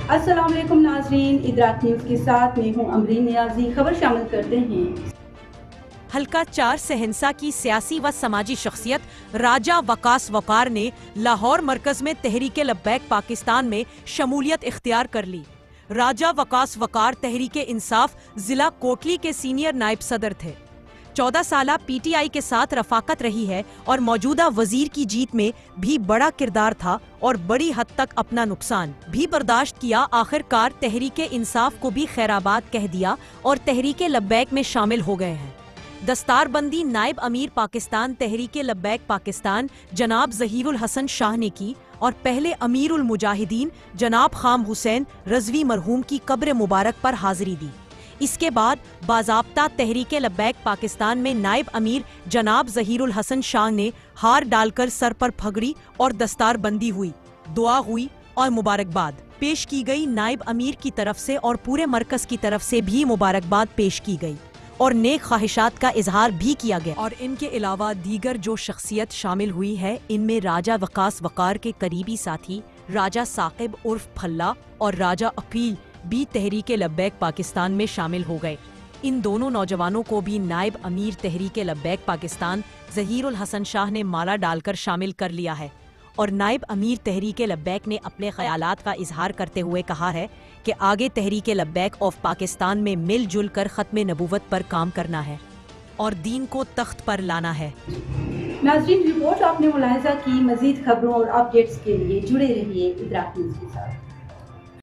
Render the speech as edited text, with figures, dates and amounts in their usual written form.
अस्सलाम वालेकुम नाज़रीन, इदराक न्यूज़ के साथ मैं हूं अमरीन नियाजी। खबर शामिल करते हैं। हल्का 4 सहनसा की सियासी व समाजी शख्सियत राजा वकास वकार ने लाहौर मरकज में तहरीके लब्बैक पाकिस्तान में शमूलियत इख्तियार कर ली। राजा वकास वकार तहरीके इंसाफ जिला कोटली के सीनियर नायब सदर थे। 14 साला पीटीआई के साथ रफाकत रही है और मौजूदा वजीर की जीत में भी बड़ा किरदार था और बड़ी हद तक अपना नुकसान भी बर्दाश्त किया। आखिरकार तहरीके इंसाफ को भी खैराबाद कह दिया और तहरीके लब्बैक में शामिल हो गए हैं। दस्तारबंदी नायब अमीर पाकिस्तान तहरीके लब्बैक पाकिस्तान जनाब ज़हीरुल हसन शाह ने की और पहले अमीरुल मुजाहिदीन जनाब खाम हुसैन रजवी मरहूम की कब्र मुबारक पर हाजिरी दी। इसके बाद बाज़ाब्ता तहरीके लब्बैक पाकिस्तान में नायब अमीर जनाब ज़हीरुल हसन शाह ने हार डालकर सर पर पगड़ी और दस्तारबंदी हुई, दुआ हुई और मुबारकबाद पेश की गई। नायब अमीर की तरफ से और पूरे मरकज की तरफ से भी मुबारकबाद पेश की गई और नेक ख्वाहिशात का इजहार भी किया गया। और इनके अलावा दीगर जो शख्सियत शामिल हुई है, इनमें राजा वकास वकार के करीबी साथी राजा साकिब उर्फ फल्ला और राजा अकील भी तहरीके लब्बैक पाकिस्तान में शामिल हो गए। इन दोनों नौजवानों को भी नायब अमीर तहरीके लब्बैक पाकिस्तान ज़हीरुल हसन शाह ने माला डालकर शामिल कर लिया है। और नायब अमीर तहरीके लब्बैक ने अपने ख्यालात का इजहार करते हुए कहा है कि आगे तहरीके लब्बैक ऑफ पाकिस्तान में मिलजुल कर ख़त्म नबूवत पर काम करना है और दीन को तख्त पर लाना है। नाज़रीन, रिपोर्ट आपने मुलाहिजा की। मज़ीद खबरों और अपडेट्स के लिए जुड़े रहिए इदराक न्यूज़ के साथ।